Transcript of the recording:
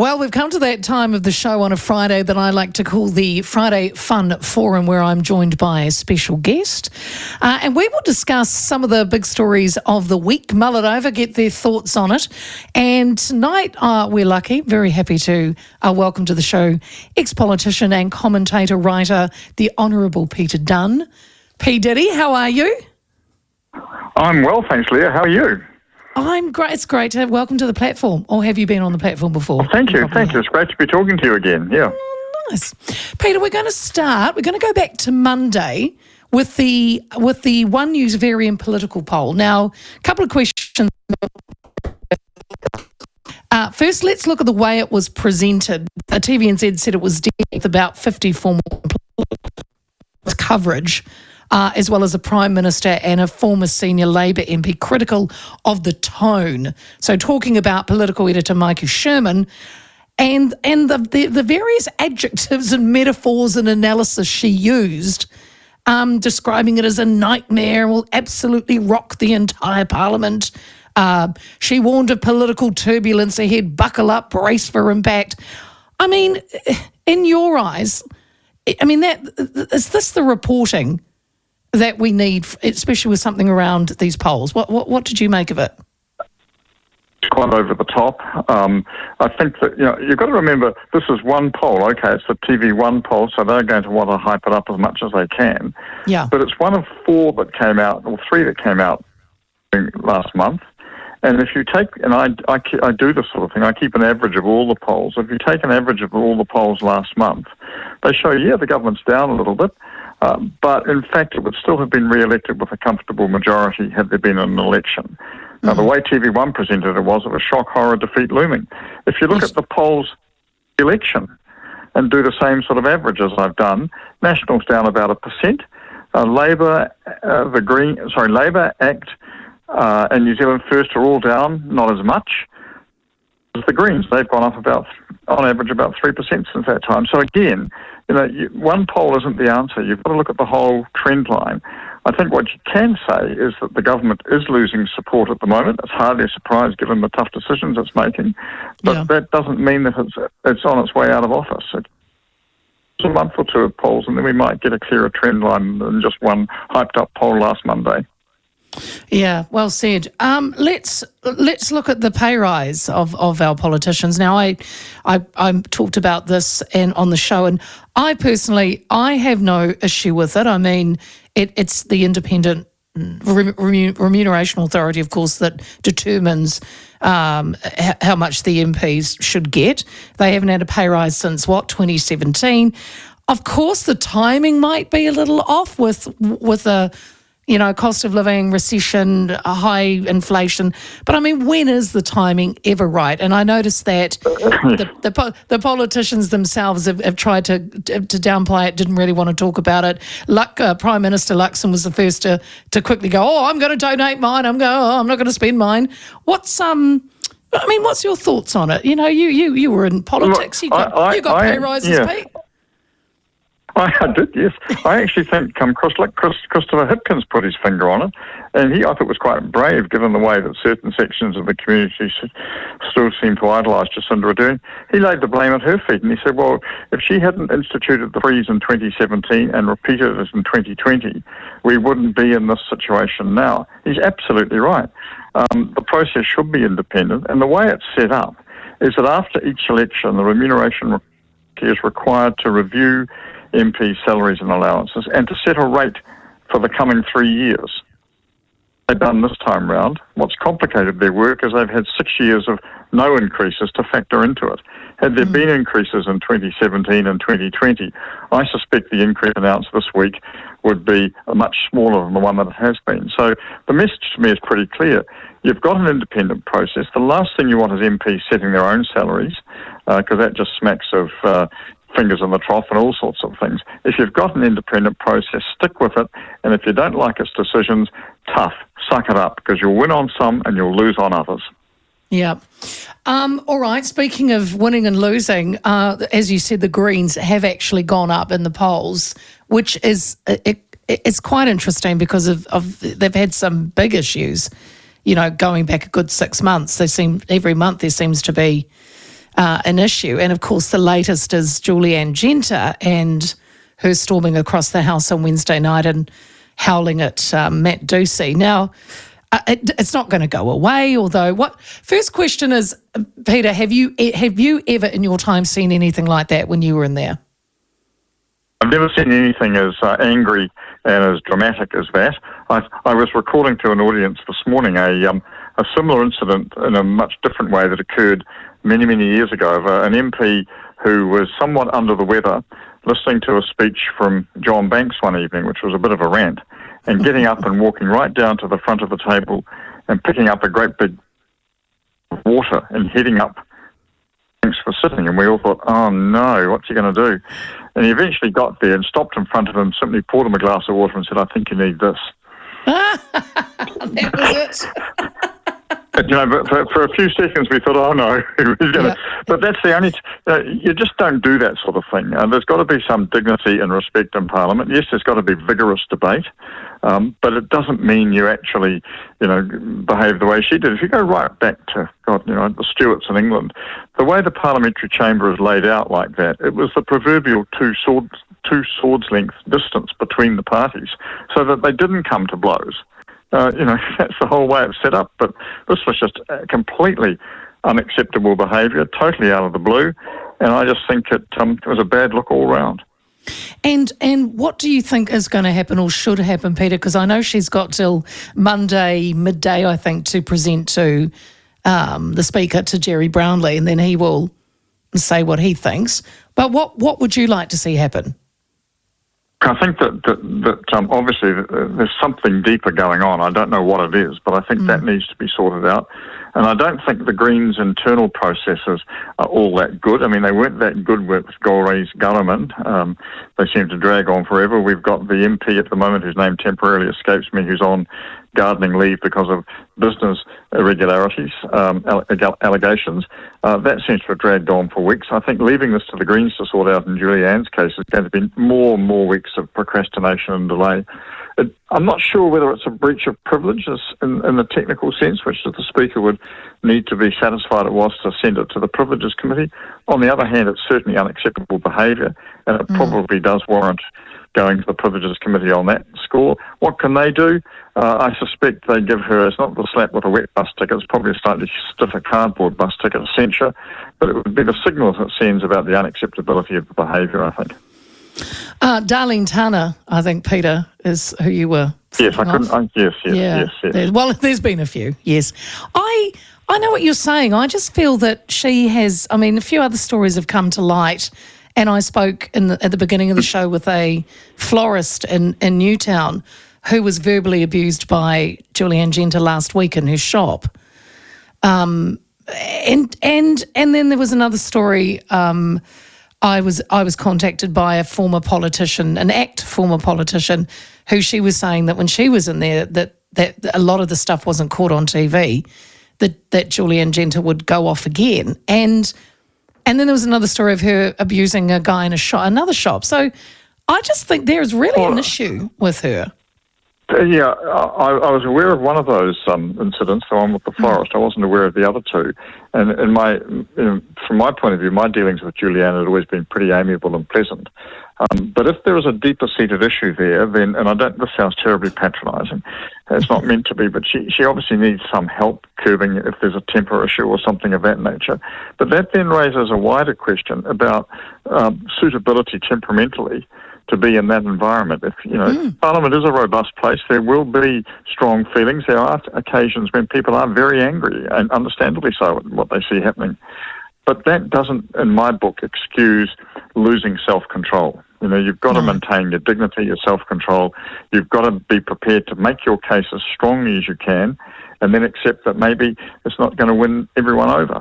Well, we've come to that time of the show on a Friday that I like to call the Friday Fun Forum, where I'm joined by a special guest. And we will discuss some of the big stories of the week, mull it over, get their thoughts on it. And tonight, we're lucky, very happy to welcome to the show ex-politician and commentator, writer, the Honourable Peter Dunne. P. Diddy, how are you? I'm well, thanks, Leah. How are you? I'm great. It's great to have welcome to the platform. Or have you been on the platform before? Oh, thank you. It's great to be talking to you again. Yeah. Oh, nice. Peter, we're going to go back to Monday with the One News Varian political poll. Now, a couple of questions. First, let's look at the way it was presented. TVNZ said it was with about 50 formal coverage, as well as a Prime Minister and a former senior Labour MP critical of the tone. So talking about political editor Michael Sherman and the various adjectives and metaphors and analysis she used, describing it as a nightmare, will absolutely rock the entire Parliament. She warned of political turbulence ahead, buckle up, brace for impact. I mean, in your eyes, is this the reporting that we need, especially with something around these polls? What did you make of it? It's quite over the top. I think that, you've got to remember, this is one poll. Okay, it's the TV1 poll, so they're going to want to hype it up as much as they can. Yeah. But it's one of four that came out, or three that came out last month. And if you take, and I do this sort of thing, I keep an average of all the polls. If you take an average of all the polls last month, they show, the government's down a little bit, but in fact it would still have been re-elected with a comfortable majority had there been an election. Now, the way TV1 presented it was shock, horror, defeat looming. If you look at the polls election and do the same sort of average as I've done, National's down about 1%. Labour, Labour, ACT, and New Zealand First are all down, not as much as the Greens. They've gone up on average about 3% since that time. So again, one poll isn't the answer. You've got to look at the whole trend line. I think what you can say is that the government is losing support at the moment. It's hardly a surprise given the tough decisions it's making, but that doesn't mean that it's on its way out of office. It's a month or two of polls, and then we might get a clearer trend line than just one hyped-up poll last Monday. Yeah, well said. Let's look at the pay rise of our politicians. Now, I talked about this on the show, and I personally have no issue with it. I mean, it's the independent remuneration authority, of course, that determines how much the MPs should get. They haven't had a pay rise since 2017. Of course, the timing might be a little off with a cost of living, recession, high inflation. But I mean, when is the timing ever right? And I noticed that the politicians themselves have tried to downplay it, didn't really want to talk about it. Prime Minister Luxon was the first to quickly go, I'm going to donate mine. I'm not going to spend mine. What's your thoughts on it? You were in politics. Look, you got pay rises, Pete. I did, yes. I actually think Christopher Hipkins put his finger on it, and I thought was quite brave given the way that certain sections of the community still seem to idolise Jacinda Ardern. He laid the blame at her feet, and he said, well, if she hadn't instituted the freeze in 2017 and repeated it in 2020, we wouldn't be in this situation now. He's absolutely right. The process should be independent, and the way it's set up is that after each election, the remuneration is required to review MP salaries and allowances and to set a rate for the coming 3 years. They've done this time round. What's complicated their work is they've had 6 years of no increases to factor into it. Had there been increases in 2017 and 2020, I suspect the increase announced this week would be much smaller than the one that it has been. So the message to me is pretty clear. You've got an independent process. The last thing you want is MPs setting their own salaries, because that just smacks of fingers in the trough and all sorts of things. If you've got an independent process, stick with it, and if you don't like its decisions, tough, suck it up, because you'll win on some and you'll lose on others. Yeah. All right, speaking of winning and losing, as you said, the Greens have actually gone up in the polls, which is it's quite interesting because of they've had some big issues, going back a good 6 months. Every month there seems to be an issue. And of course, the latest is Julie Anne Genter and her storming across the House on Wednesday night and howling at Matt Ducey. Now, it's not going to go away, although first question is, Peter, have you ever in your time seen anything like that when you were in there? I've never seen anything as angry and as dramatic as that. I was recalling to an audience this morning a similar incident in a much different way that occurred many, many years ago of an MP who was somewhat under the weather, listening to a speech from John Banks one evening, which was a bit of a rant, and getting up and walking right down to the front of the table and picking up a great big water and heading up. Thanks for sitting. And we all thought, oh no, what's he going to do? And he eventually got there and stopped in front of him, simply poured him a glass of water and said, I think you need this. That was it. But, for a few seconds we thought, oh no, he's going to. But that's the only. You just don't do that sort of thing. There's got to be some dignity and respect in Parliament. Yes, there's got to be vigorous debate, but it doesn't mean you actually, behave the way she did. If you go right back to the Stuarts in England, the way the parliamentary chamber is laid out like that, it was the proverbial two swords length distance between the parties, so that they didn't come to blows. That's the whole way it's set up. But this was just completely unacceptable behaviour, totally out of the blue, and I just think it was a bad look all round. And what do you think is going to happen or should happen, Peter? Because I know she's got till Monday midday, I think, to present to the Speaker, to Jerry Brownlee, and then he will say what he thinks. But what would you like to see happen? I think that obviously there's something deeper going on. I don't know what it is, but I think that needs to be sorted out. And I don't think the Greens' internal processes are all that good. I mean, they weren't that good with Gauri's government. They seem to drag on forever. We've got the MP at the moment whose name temporarily escapes me, who's on gardening leave because of business irregularities, allegations. That seems to have dragged on for weeks. I think leaving this to the Greens to sort out in Julie Anne's case is going to be more and more weeks of procrastination and delay. I'm not sure whether it's a breach of privileges in the technical sense, which the Speaker would need to be satisfied it was to send it to the Privileges Committee. On the other hand, it's certainly unacceptable behaviour, and it probably does warrant going to the Privileges Committee on that score. What can they do? I suspect they give her, it's not the slap with a wet bus ticket, it's probably a slightly stiffer cardboard bus ticket, censure, but it would be the signals it sends about the unacceptability of the behaviour, I think. Darlene Tanner, I think, Peter, is who you were. Yes, I couldn't. Yes. Well, there's been a few. Yes, I know what you're saying. I just feel that she has. I mean, a few other stories have come to light, and I spoke at the beginning of the show with a florist in Newtown who was verbally abused by Julie Anne Genter last week in her shop. And then there was another story. I was contacted by a former politician, an ACT former politician, who she was saying that when she was in there, that a lot of the stuff wasn't caught on TV, that Julie Anne Genter would go off again. And then there was another story of her abusing a guy in another shop. So I just think there is really an issue with her. Yeah, I was aware of one of those incidents, the one with the florist. I wasn't aware of the other two. And from my point of view, my dealings with Julie Anne had always been pretty amiable and pleasant. But if there is a deeper-seated issue there, then, and this sounds terribly patronising, it's not meant to be, but she obviously needs some help curbing if there's a temper issue or something of that nature. But that then raises a wider question about suitability temperamentally to be in that environment. If Parliament is a robust place, there will be strong feelings. There are occasions when people are very angry, and understandably so, at what they see happening. But that doesn't, in my book, excuse losing self-control. You've got to maintain your dignity, your self-control. You've got to be prepared to make your case as strongly as you can, and then accept that maybe it's not going to win everyone over.